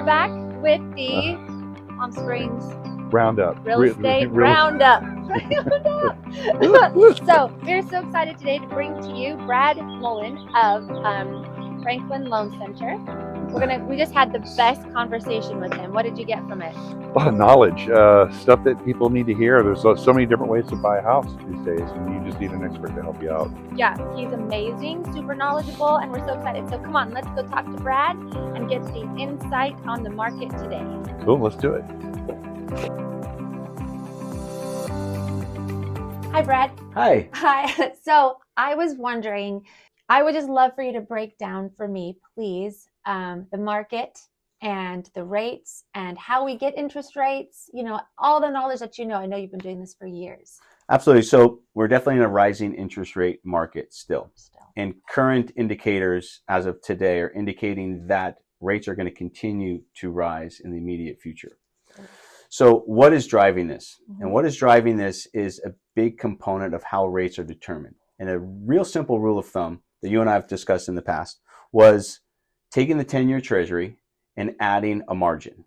we're back with the Palm Springs Roundup. Real Estate Roundup. So we're so excited today to bring to you Brad Mullen of Franklin Loan Center. We just had the best conversation with him. What did you get from it? A lot of knowledge, stuff that people need to hear. There's so many different ways to buy a house these days, and you just need an expert to help you out. Yeah, he's amazing, super knowledgeable, and we're so excited. So come on, let's go talk to Brad and get the insight on the market today. Cool, let's do it. Hi, Brad. Hi. Hi. So I was wondering, I would just love for you to break down for me, please, the market and the rates and how we get interest rates, all the knowledge that I know you've been doing this for years. Absolutely. So we're definitely in a rising interest rate market still. And current indicators as of today are indicating that rates are going to continue to rise in the immediate future. So what is driving this? Mm-hmm. And what is driving this is a big component of how rates are determined. And a real simple rule of thumb that you and I have discussed in the past was taking the 10-year treasury and adding a margin.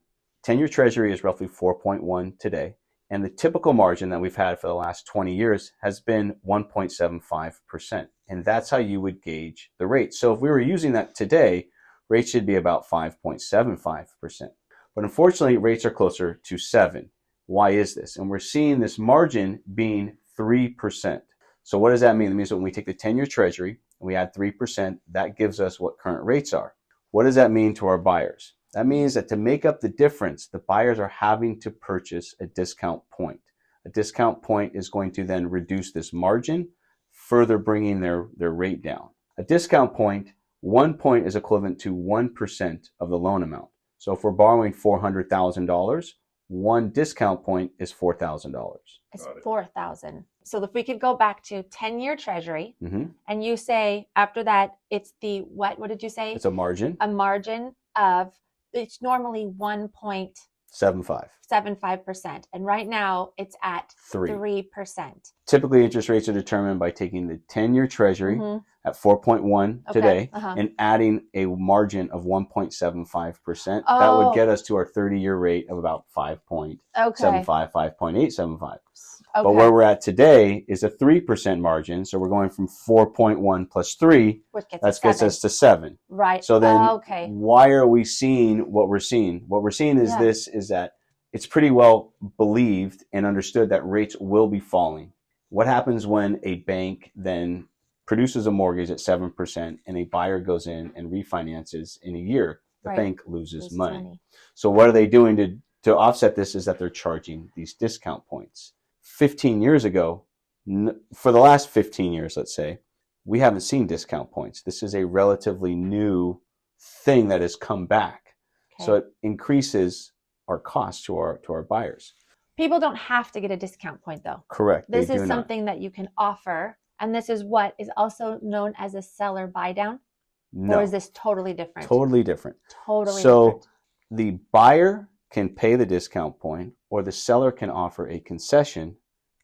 10-year treasury is roughly 4.1 today. And the typical margin that we've had for the last 20 years has been 1.75%. And that's how you would gauge the rate. So if we were using that today, rates should be about 5.75%. But unfortunately, rates are closer to 7. Why is this? And we're seeing this margin being 3%. So what does that mean? It means that when we take the 10-year treasury and we add 3%, that gives us what current rates are. What does that mean to our buyers? That means that to make up the difference, the buyers are having to purchase a discount point. A discount point is going to then reduce this margin, further bringing their rate down. A discount point, 1 point is equivalent to 1% of the loan amount. So if we're borrowing $400,000, one discount point is $4,000. It's $4,000. So if we could go back to 10-year treasury, mm-hmm. and you say after that, it's the, what did you say? It's a margin. A margin of, it's normally 1.75%. And right now it's at 3%. Typically, interest rates are determined by taking the 10-year treasury mm-hmm. at 4.1 today and adding a margin of 1.75%. Oh. That would get us to our 30-year rate of about 5.75, 5.875. Okay. But where we're at today is a 3% margin. So we're going from 4.1 plus 3. That gets us to 7. Right. So then why are we seeing what we're seeing? What we're seeing is is that it's pretty well believed and understood that rates will be falling. What happens when a bank then produces a mortgage at 7% and a buyer goes in and refinances in a year? The bank loses money. So what are they doing to offset this is that they're charging these discount points. 15 years ago, for the last 15 years, let's say, we haven't seen discount points. This is a relatively new thing that has come back. Okay. So it increases our cost to our buyers. People don't have to get a discount point though. Correct. This is something that you can offer. And this is what is also known as a seller buy down? No. Or is this totally different? Totally different. Totally different. So the buyer can pay the discount point, or the seller can offer a concession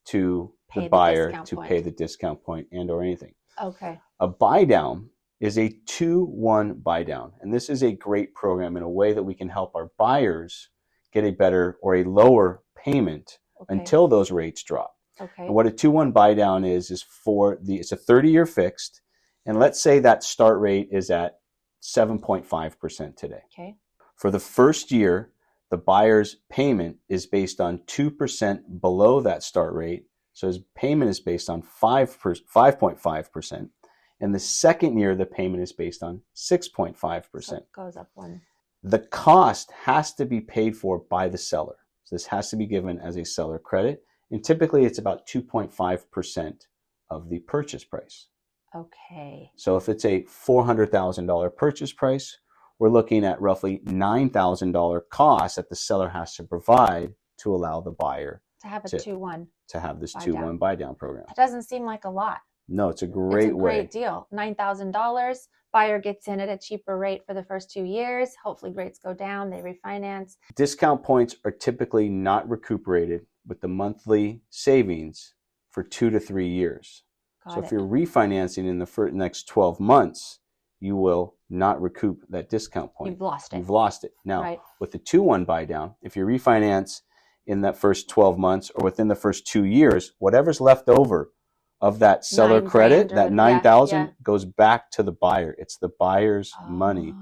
to the buyer to pay the discount point and or anything. Okay. A buy down is a 2-1 buy down. And this is a great program in a way that we can help our buyers get a better or a lower payment until those rates drop. Okay. And what a 2-1 buy down is it's a 30-year fixed. And let's say that start rate is at 7.5% today. Okay. For the first year, the buyer's payment is based on 2% below that start rate. So his payment is based on 5.5%. And the second year, the payment is based on 6.5%. So it goes up one. The cost has to be paid for by the seller. So this has to be given as a seller credit. And typically, it's about 2.5% of the purchase price. Okay. So if it's a $400,000 purchase price, we're looking at roughly $9,000 cost that the seller has to provide to allow the buyer to have a 2-1. To have this 2-1 buy down program. It doesn't seem like a lot. No, it's a great way. It's a great deal. $9,000. Buyer gets in at a cheaper rate for the first 2 years. Hopefully rates go down. They refinance. Discount points are typically not recuperated with the monthly savings for 2 to 3 years. So if you're refinancing in the next 12 months, you will not recoup that discount point. You've lost it. You've lost it. Now, Right. with the 2-1 buy down, if you refinance in that first 12 months or within the first 2 years, whatever's left over of that seller credit, that 9,000 goes back to the buyer. It's the buyer's money.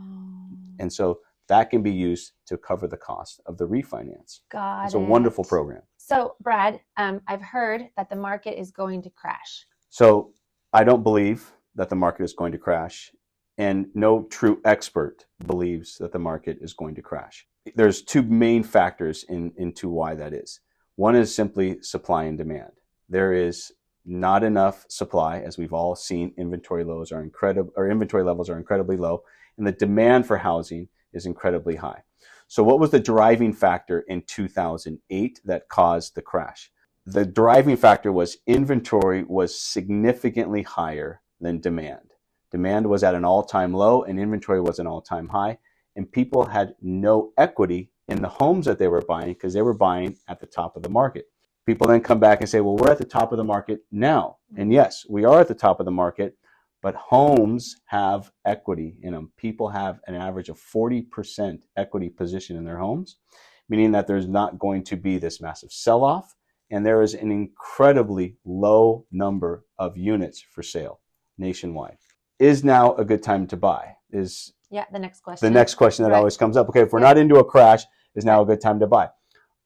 And so that can be used to cover the cost of the refinance. It's a wonderful program. So, Brad, I've heard that the market is going to crash. So I don't believe that the market is going to crash, and no true expert believes that the market is going to crash. There's 2 main factors into why that is. One is simply supply and demand. There is not enough supply, as we've all seen. Inventory levels are incredibly low, and the demand for housing is incredibly high. So what was the driving factor in 2008 that caused the crash? The driving factor was inventory was significantly higher than demand. Demand was at an all-time low and inventory was an all-time high, and people had no equity in the homes that they were buying because they were buying at the top of the market. People then come back and say, well, we're at the top of the market now. And yes, we are at the top of the market, but homes have equity in them. People have an average of 40% equity position in their homes, meaning that there's not going to be this massive sell-off, and there is an incredibly low number of units for sale nationwide. Is now a good time to buy? Is the next question. The next question that always comes up. Okay, if we're not into a crash, is now a good time to buy?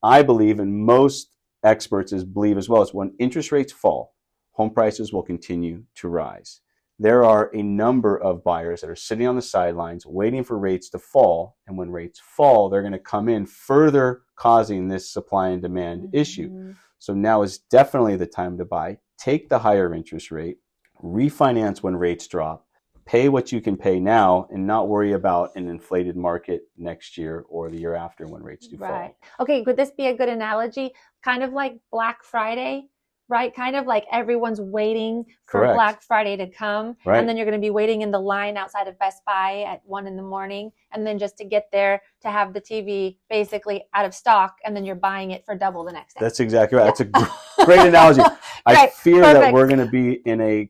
I believe, and most experts believe as well, is when interest rates fall, home prices will continue to rise. There are a number of buyers that are sitting on the sidelines waiting for rates to fall, and when rates fall, they're going to come in, further causing this supply and demand issue. So now is definitely the time to buy. Take the higher interest rate, refinance when rates drop, pay what you can pay now, and not worry about an inflated market next year or the year after when rates do fall. Okay, could this be a good analogy? Kind of like Black Friday, right? Kind of like everyone's waiting for Black Friday to come. Right. And then you're going to be waiting in the line outside of Best Buy at 1 a.m. And then just to get there to have the TV basically out of stock. And then you're buying it for double the next day. That's exactly right. That's a great analogy. I fear that we're going to be in a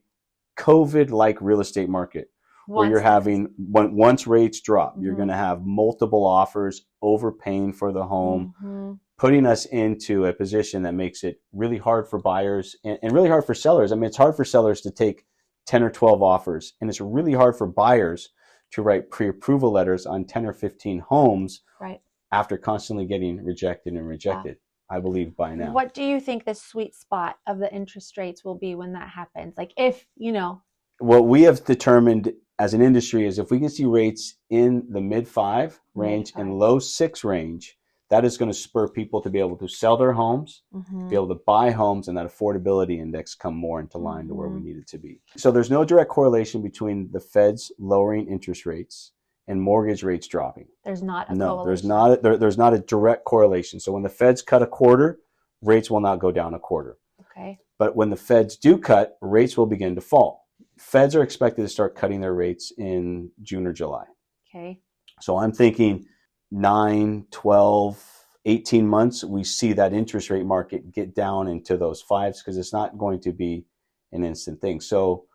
COVID-like real estate market where you're having, once rates drop, you're going to have multiple offers, overpaying for the home, putting us into a position that makes it really hard for buyers and really hard for sellers. I mean, it's hard for sellers to take 10 or 12 offers, and it's really hard for buyers to write pre-approval letters on 10 or 15 homes after constantly getting rejected and rejected. I believe by now. What do you think the sweet spot of the interest rates will be when that happens? Like if, What we have determined as an industry is if we can see rates in the mid-5 range and low-6 range, that is going to spur people to be able to sell their homes, be able to buy homes, and that affordability index come more into line to where we need it to be. So there's no direct correlation between the Fed's lowering interest rates and mortgage rates dropping. There's not a correlation. There's not a direct correlation. So when the Feds cut a quarter, rates will not go down a quarter. Okay. But when the Feds do cut, rates will begin to fall. Feds are expected to start cutting their rates in June or July. Okay. So I'm thinking 9, 12, 18 months, we see that interest rate market get down into those 5s because it's not going to be an instant thing. So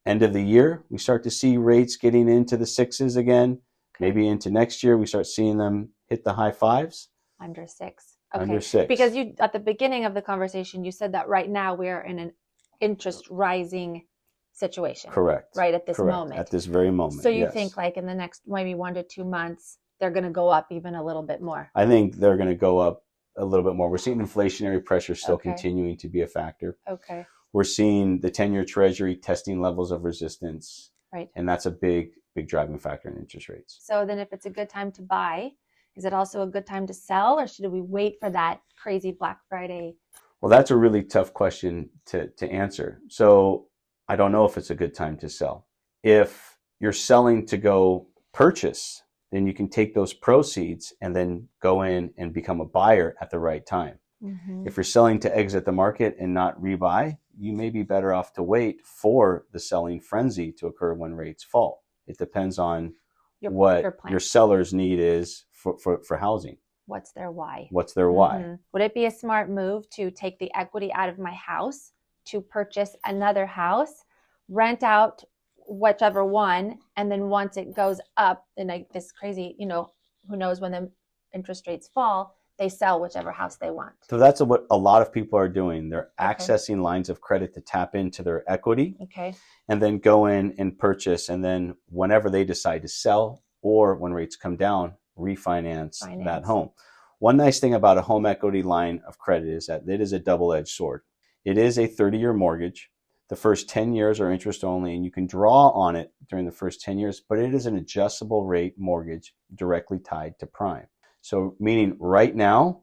end of the year, we start to see rates getting into the 6s again. Maybe into next year, we start seeing them hit the high 5s. Under 6. Okay. Under 6. Because you, at the beginning of the conversation, you said that right now we are in an interest rising situation. Correct. Right at this moment. At this very moment. So you think like in the next maybe 1 to 2 months, they're going to go up even a little bit more? I think they're going to go up a little bit more. We're seeing inflationary pressure still continuing to be a factor. Okay. We're seeing the 10-year Treasury testing levels of resistance. Right. And that's a big driving factor in interest rates. So then if it's a good time to buy, is it also a good time to sell, or should we wait for that crazy Black Friday? Well, that's a really tough question to answer. So I don't know if it's a good time to sell. If you're selling to go purchase, then you can take those proceeds and then go in and become a buyer at the right time. Mm-hmm. If you're selling to exit the market and not rebuy, you may be better off to wait for the selling frenzy to occur when rates fall. It depends on what your seller's need is for housing. What's their why? What's their why? Mm-hmm. Would it be a smart move to take the equity out of my house to purchase another house, rent out whichever one. And then once it goes up, then like this crazy, you know, who knows when the interest rates fall, they sell whichever house they want. So that's what a lot of people are doing. They're Okay. accessing lines of credit to tap into their equity Okay. and then go in and purchase. And then whenever they decide to sell or when rates come down, refinance that home. One nice thing about a home equity line of credit is that it is a double-edged sword. It is a 30-year mortgage. The first 10 years are interest only, and you can draw on it during the first 10 years, but it is an adjustable rate mortgage directly tied to prime. So meaning right now,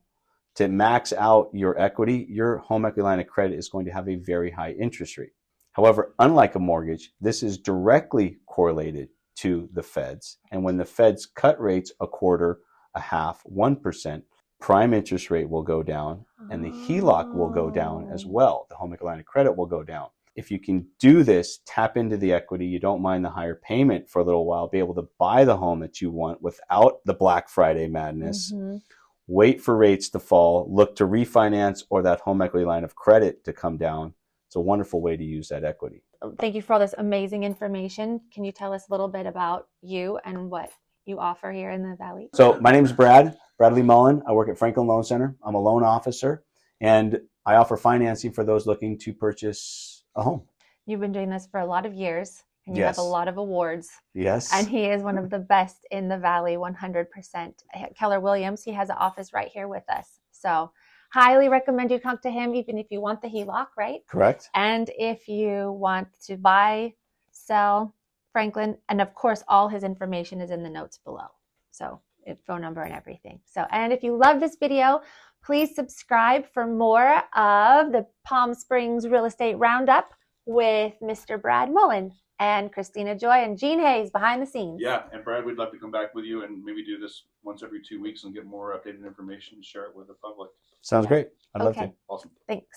to max out your equity, your home equity line of credit is going to have a very high interest rate. However, unlike a mortgage, this is directly correlated to the feds. And when the feds cut rates a quarter, a half, 1%, prime interest rate will go down and the HELOC will go down as well. The home equity line of credit will go down. If you can do this, tap into the equity, you don't mind the higher payment for a little while, be able to buy the home that you want without the Black Friday madness, wait for rates to fall, look to refinance or that home equity line of credit to come down. It's a wonderful way to use that equity. Thank you for all this amazing information. Can you tell us a little bit about you and what you offer here in the Valley? So my name is Bradley Mullen. I work at Franklin Loan Center. I'm a loan officer, and I offer financing for those looking to purchase a home. You've been doing this for a lot of years, and you have a lot of awards. Yes. And he is one of the best in the Valley, 100%. Keller Williams, he has an office right here with us. So highly recommend you talk to him, even if you want the HELOC, right? Correct. And if you want to buy, sell, Franklin, and of course, all his information is in the notes below. So phone number and everything. So, and if you love this video, please subscribe for more of the Palm Springs Real Estate Roundup with Mr. Brad Mullen and Christina Joy and Gene Hayes behind the scenes. Yeah, and Brad, we'd love to come back with you and maybe do this once every 2 weeks and get more updated information and share it with the public. Sounds great. I'd love to. Awesome. Thanks.